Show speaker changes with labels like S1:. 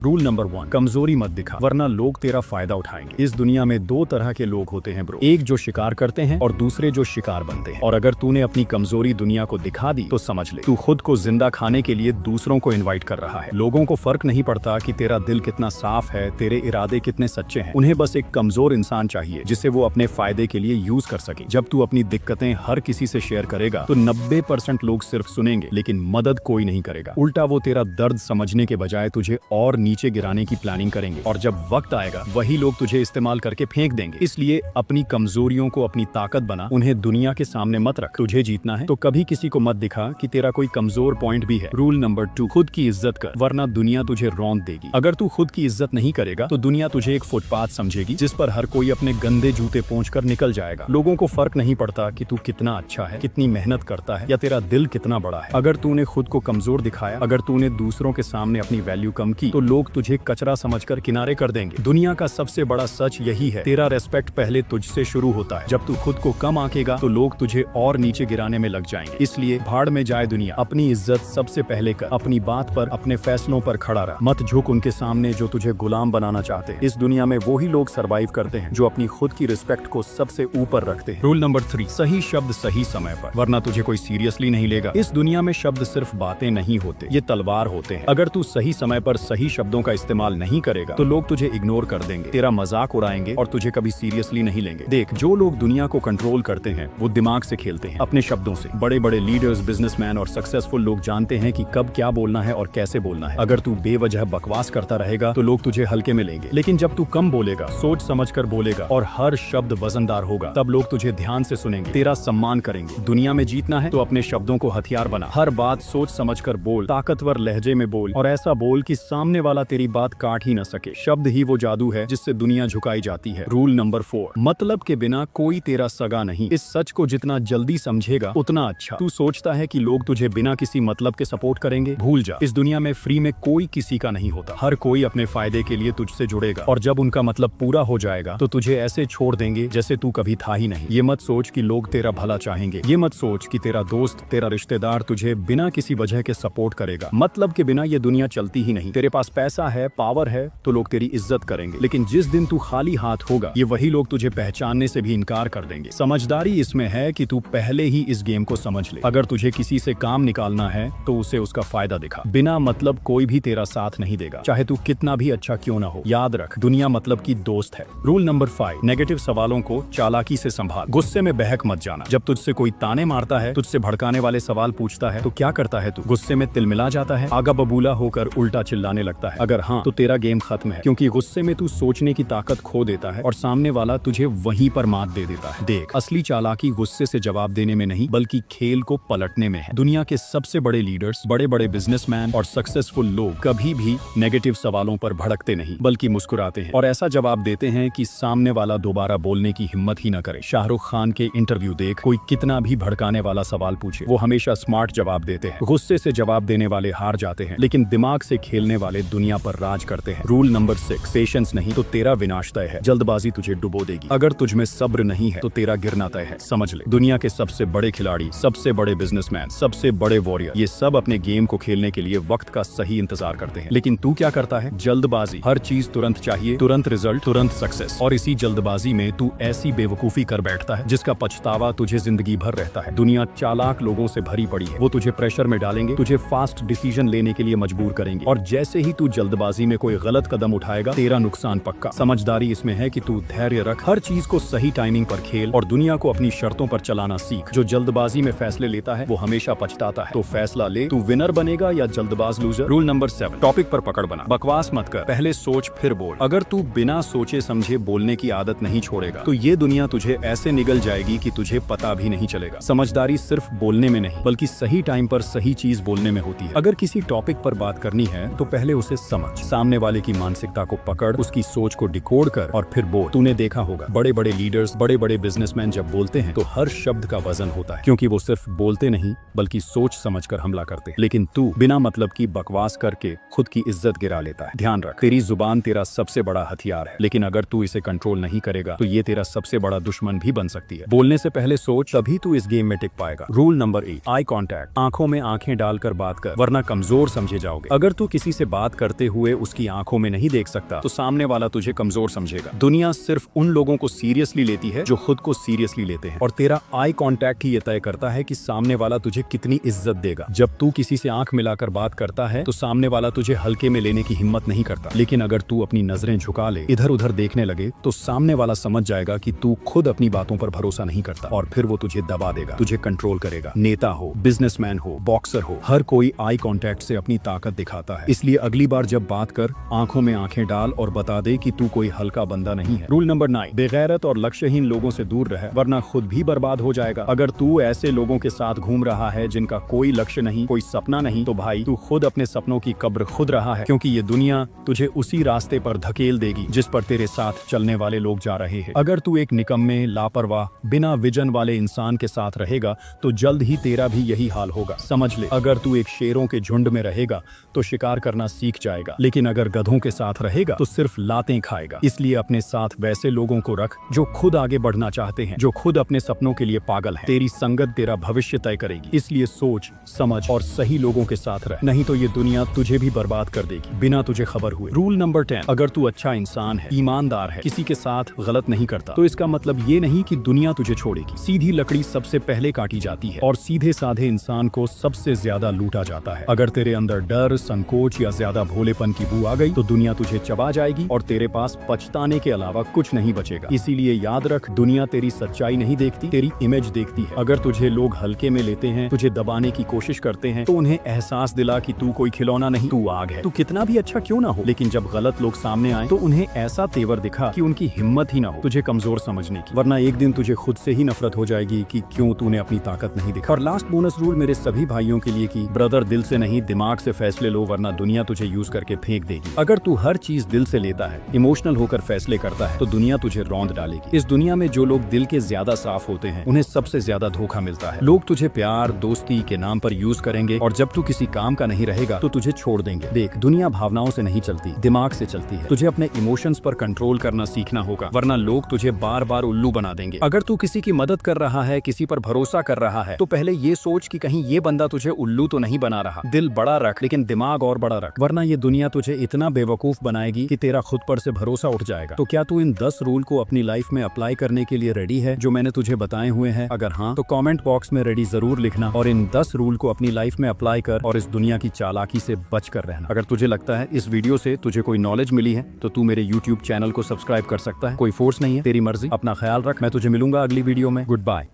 S1: Rule number 1, कमजोरी मत दिखा वरना लोग तेरा फायदा उठाएंगे। इस दुनिया में दो तरह के लोग होते हैं ब्रो, एक जो शिकार करते हैं और दूसरे जो शिकार बनते हैं। और अगर तूने अपनी कमजोरी दुनिया को दिखा दी तो समझ ले तू खुद को जिंदा खाने के लिए दूसरों को इनवाइट कर रहा है। लोगों को फर्क नहीं पड़ता कि तेरा दिल कितना साफ है, तेरे इरादे कितने सच्चे हैं। उन्हें बस एक कमजोर इंसान चाहिए जिसे वो अपने फायदे के लिए यूज कर सके। जब तू अपनी दिक्कतें हर किसी से शेयर करेगा तो 90% लोग सिर्फ सुनेंगे लेकिन मदद कोई नहीं करेगा। उल्टा वो तेरा दर्द समझने के बजाय तुझे और नीचे गिराने की प्लानिंग करेंगे और जब वक्त आएगा वही लोग तुझे इस्तेमाल करके फेंक देंगे। इसलिए अपनी कमजोरियों को अपनी ताकत बना, उन्हें दुनिया के सामने मत रख। तुझे जीतना है तो कभी किसी को मत दिखा कि तेरा कोई कमजोर पॉइंट भी है। रूल नंबर 2, खुद की इज्जत कर वरना दुनिया तुझे रौंद देगी। अगर तू खुद की इज्जत नहीं करेगा तो दुनिया तुझे एक फुटपाथ समझेगी जिस पर हर कोई अपने गंदे जूते पोंछकर निकल जाएगा। लोगों को फर्क नहीं पड़ता कि तू कितना अच्छा है, कितनी मेहनत करता है या तेरा दिल कितना बड़ा है। अगर तूने खुद को कमजोर दिखाया, अगर तूने दूसरों के सामने अपनी वैल्यू कम की तो लोग तुझे कचरा समझकर किनारे कर देंगे। दुनिया का सबसे बड़ा सच यही है, तेरा रेस्पेक्ट पहले तुझसे शुरू होता है। जब तू खुद को कम आंकेगा तो लोग तुझे और नीचे गिराने में लग जाएंगे। इसलिए भाड़ में जाए दुनिया, अपनी इज्जत सबसे पहले कर। अपनी बात पर, अपने फैसलों पर खड़ा रह। मत झुक उनके सामने जो तुझे गुलाम बनाना चाहते हैं। इस दुनिया में वही लोग सरवाइव करते हैं जो अपनी खुद की रिस्पेक्ट को सबसे ऊपर रखते हैं। रूल नंबर 3, सही शब्द सही समय पर वरना तुझे कोई सीरियसली नहीं लेगा। इस दुनिया में शब्द सिर्फ बातें नहीं होते, ये तलवार होते हैं। अगर तू सही समय पर सही शब्दों का इस्तेमाल नहीं करेगा तो लोग तुझे इग्नोर कर देंगे, तेरा मजाक उड़ाएंगे और तुझे कभी सीरियसली नहीं लेंगे। देख, जो लोग दुनिया को कंट्रोल करते हैं वो दिमाग से खेलते हैं, अपने शब्दों से। बड़े बड़े लीडर्स, बिजनेसमैन और सक्सेसफुल लोग जानते हैं कि कब क्या बोलना है और कैसे बोलना है। अगर तू बेवजह बकवास करता रहेगा तो लोग तुझे हल्के में लेंगे, लेकिन जब तू कम बोलेगा, सोच समझकर बोलेगा और हर शब्द वजनदार होगा, तब लोग तुझे ध्यान से सुनेंगे, तेरा सम्मान करेंगे। दुनिया में जीतना है तो अपने शब्दों को हथियार बना। हर बात सोच समझकर बोल, ताकतवर लहजे में बोल और ऐसा बोल कि सामने वाला तेरी बात काट ही न सके। शब्द ही वो जादू है जिससे दुनिया झुकाई जाती है। रूल नंबर 4, मतलब के बिना कोई तेरा सगा नहीं। इस सच को जितना जल्दी समझेगा उतना अच्छा। तू सोचता है कि लोग तुझे बिना किसी मतलब के सपोर्ट करेंगे? भूल जा, इस दुनिया में फ्री में कोई किसी का नहीं होता। हर कोई अपने फायदे के लिए तुझसे जुड़ेगा और जब उनका मतलब पूरा हो जाएगा तो तुझे ऐसे छोड़ देंगे जैसे तू कभी था ही नहीं। ये मत सोच कि लोग तेरा भला चाहेंगे, ये मत सोच कि तेरा दोस्त, तेरा रिश्तेदार तुझे बिना किसी वजह के सपोर्ट करेगा। मतलब के बिना ये दुनिया चलती ही नहीं। तेरे पास पैसा है, पावर है तो लोग तेरी इज्जत करेंगे, लेकिन जिस दिन तू खाली हाथ होगा ये वही लोग तुझे पहचानने से भी इनकार कर देंगे। समझदारी इसमें है कि तू पहले ही इस गेम को समझ ले। अगर तुझे किसी से काम निकालना है तो उसे उसका फायदा दिखा। बिना मतलब कोई भी तेरा साथ नहीं देगा, चाहे तू कितना भी अच्छा क्यों ना हो। याद रख, दुनिया मतलब की दोस्त है। रूल नंबर 5, नेगेटिव सवालों को चालाकी से संभाल। गुस्से में बहक मत जाना। जब तुझसे कोई ताने मारता है, तुझसे भड़काने वाले सवाल पूछता है तो क्या करता है तू? गुस्से में तिलमिला जाता है, आगा बबूला होकर उल्टा चिल्लाने लगता है? अगर हाँ तो तेरा गेम खत्म है, क्योंकि गुस्से में तू सोचने की ताकत खो देता है और सामने वाला तुझे वहीं पर मात दे देता है। देख, असली चालाकी गुस्से से जवाब देने में नहीं बल्कि खेल को पलटने में है। दुनिया के सबसे बड़े लीडर्स, बड़े बड़े बिजनेसमैन और सक्सेसफुल लोग कभी भी नेगेटिव सवालों पर भड़कते नहीं बल्कि मुस्कुराते हैं और ऐसा जवाब देते हैं कि सामने वाला दोबारा बोलने की हिम्मत ही न करे। शाहरुख खान के इंटरव्यू देख, कोई कितना भी भड़काने वाला सवाल पूछे वो हमेशा स्मार्ट जवाब देते हैं। गुस्से से जवाब देने वाले हार जाते हैं लेकिन दिमाग से खेलने वाले दुनिया पर राज करते हैं। रूल नंबर 6, पेशेंस नहीं तो तेरा विनाश तय है। जल्दबाजी तुझे डुबो देगी। अगर तुझमें सब्र नहीं है तो तेरा गिरना तय है। समझ ले, दुनिया के सबसे बड़े खिलाड़ी, सबसे बड़े बिजनेसमैन, सबसे बड़े वॉरियर, ये सब अपने गेम को खेलने के लिए वक्त का सही इंतजार करते हैं। लेकिन तू क्या करता है? जल्दबाजी। हर चीज तुरंत चाहिए, तुरंत रिजल्ट, तुरंत सक्सेस। और इसी जल्दबाजी में तू ऐसी बेवकूफी कर बैठता है जिसका पछतावा तुझे जिंदगी भर रहता है। दुनिया चालाक लोगों से भरी पड़ी है, वो तुझे प्रेशर में डालेंगे, तुझे फास्ट डिसीजन लेने के लिए मजबूर करेंगे और जैसे ही तू जल्दबाजी में कोई गलत कदम उठाएगा तेरा नुकसान पक्का। समझदारी इसमें है कि तू धैर्य रख, हर चीज को सही टाइमिंग पर खेल और दुनिया को अपनी शर्तों पर चलाना सीख। जो जल्दबाजी में फैसले लेता है वो हमेशा पछताता है। तो फैसला ले, तू विनर बनेगा या जल्दबाज लूजर। रूल नंबर 7, टॉपिक पर पकड़ बना। बकवास मत कर, पहले सोच फिर बोल। अगर तू बिना सोचे समझे बोलने की आदत नहीं छोड़ेगा तो ये दुनिया तुझे ऐसे निगल जाएगी कि तुझे पता भी नहीं चलेगा। समझदारी सिर्फ बोलने में नहीं बल्कि सही टाइम पर सही चीज बोलने में होती है। अगर किसी टॉपिक पर बात करनी है तो पहले उसे समझ, सामने वाले की मानसिकता को पकड़, उसकी सोच को डिकोड कर और फिर बोल। तूने देखा होगा बड़े बड़े लीडर्स, बड़े बड़े बिजनेसमैन जब बोलते हैं तो हर शब्द का वजन होता है, क्योंकि वो सिर्फ बोलते नहीं बल्कि सोच समझकर हमला करते हैं। लेकिन तू बिना मतलब की बकवास करके खुद की इज्जत गिरा लेता है। ध्यान रख, तेरी जुबान तेरा सबसे बड़ा हथियार है, लेकिन अगर तू इसे कंट्रोल नहीं करेगा तो ये तेरा सबसे बड़ा दुश्मन भी बन सकती है। बोलने से पहले सोच, तभी तू इस गेम में टिक पाएगा। Rule number 8, eye contact. आंखों में आंखें डालकर बात कर वरना कमजोर समझे जाओगे। अगर तू किसी से बात कर डरते हुए उसकी आंखों में नहीं देख सकता तो सामने वाला तुझे कमजोर समझेगा। दुनिया सिर्फ उन लोगों को सीरियसली लेती है जो खुद को सीरियसली लेते हैं, और तेरा आई कांटेक्ट ही ये तय करता है कि सामने वाला तुझे कितनी इज्जत देगा। जब तू किसी से आंख मिलाकर बात करता है तो सामने वाला तुझे हल्के में लेने की हिम्मत नहीं करता, लेकिन अगर तू अपनी नजरें झुका ले, इधर उधर देखने लगे, तो सामने वाला समझ जाएगा कि तू खुद अपनी बातों पर भरोसा नहीं करता और फिर वो तुझे दबा देगा, तुझे कंट्रोल करेगा। नेता हो, बिजनेसमैन हो, बॉक्सर हो, हर कोई आई कांटेक्ट से अपनी ताकत दिखाता है। इसलिए अगली बार जब बात कर, आंखों में आंखें डाल और बता दे कि तू कोई हल्का बंदा नहीं है। रूल नंबर 9, बेगैरत और लक्ष्यहीन लोगों से दूर रह, वरना खुद भी बर्बाद हो जाएगा। अगर तू ऐसे लोगों के साथ घूम रहा है जिनका कोई लक्ष्य नहीं, कोई सपना नहीं, तो भाई तू खुद अपने सपनों की कब्र खुद रहा है, क्योंकि ये दुनिया तुझे उसी रास्ते पर धकेल देगी जिस पर तेरे साथ चलने वाले लोग जा रहे हैं। अगर तू एक निकम्मे, लापरवाह, बिना विजन वाले इंसान के साथ रहेगा तो जल्द ही तेरा भी यही हाल होगा। समझ ले, अगर तू एक शेरों के झुंड में रहेगा तो शिकार करना सीख जाएगा, लेकिन अगर गधों के साथ रहेगा तो सिर्फ लातें खाएगा। इसलिए अपने साथ वैसे लोगों को रख जो खुद आगे बढ़ना चाहते हैं, जो खुद अपने सपनों के लिए पागल हैं। तेरी संगत तेरा भविष्य तय करेगी, इसलिए सोच समझ और सही लोगों के साथ रह, नहीं तो ये दुनिया तुझे भी बर्बाद कर देगी बिना तुझे खबर हुए। रूल नंबर 10, अगर तू अच्छा इंसान है, ईमानदार है, किसी के साथ गलत नहीं करता, तो इसका मतलब ये नहीं कि दुनिया तुझे छोड़ेगी। सीधी लकड़ी सबसे पहले काटी जाती है और सीधे साधे इंसान को सबसे ज्यादा लूटा जाता है। अगर तेरे अंदर डर, संकोच या ज्यादा भोलेपन की बू आ गई तो दुनिया तुझे चबा जाएगी और तेरे पास पछताने के अलावा कुछ नहीं बचेगा। इसीलिए याद रख, दुनिया तेरी सच्चाई नहीं देखती, तेरी इमेज देखती है। अगर तुझे लोग हल्के में लेते हैं, तुझे दबाने की कोशिश करते हैं, तो उन्हें एहसास दिला कि तू कोई खिलौना नहीं, तू आग है। तू कितना भी अच्छा क्यों ना हो, लेकिन जब गलत लोग सामने आए तो उन्हें ऐसा तेवर दिखा कि उनकी हिम्मत ही ना हो तुझे कमजोर समझने की, वरना एक दिन तुझे खुद से ही नफरत हो जाएगी कि क्यों तूने अपनी ताकत नहीं दिखा। और लास्ट बोनस रूल मेरे सभी भाइयों के लिए कि ब्रदर, दिल से नहीं दिमाग से फैसले लो, वरना दुनिया तुझे यूज करके फेंक देगी। अगर तू हर चीज दिल से लेता है, इमोशनल होकर फैसले करता है, तो दुनिया तुझे रौंद डालेगी। इस दुनिया में जो लोग दिल के ज्यादा साफ होते हैं उन्हें सबसे ज्यादा धोखा मिलता है। लोग तुझे प्यार, दोस्ती के नाम पर यूज करेंगे और जब तू किसी काम का नहीं रहेगा तो तुझे छोड़ देंगे। देख, दुनिया भावनाओं से नहीं चलती, दिमाग से चलती है। तुझे अपने इमोशंस पर कंट्रोल करना सीखना होगा, वरना लोग तुझे बार बार उल्लू बना देंगे। अगर तू किसी की मदद कर रहा है, किसी पर भरोसा कर रहा है, तो पहले ये सोच कि कहीं ये बंदा तुझे उल्लू तो नहीं बना रहा। दिल बड़ा रख, लेकिन दिमाग और बड़ा रख, वरना ये दुनिया तुझे इतना बेवकूफ बनाएगी कि तेरा खुद पर से भरोसा उठ जाएगा। तो क्या तू इन 10 रूल को अपनी लाइफ में अप्लाई करने के लिए रेडी है जो मैंने तुझे बताए हुए हैं? अगर हाँ, तो कमेंट बॉक्स में रेडी जरूर लिखना और इन 10 रूल को अपनी लाइफ में अप्लाई कर और इस दुनिया की चालाकी से बच कर रहना। अगर तुझे लगता है इस वीडियो से तुझे कोई नॉलेज मिली है तो तू मेरे YouTube चैनल को सब्सक्राइब कर सकता है। कोई फोर्स नहीं है, तेरी मर्जी। अपना ख्याल रख, मैं तुझे मिलूंगा अगली वीडियो में। Good bye.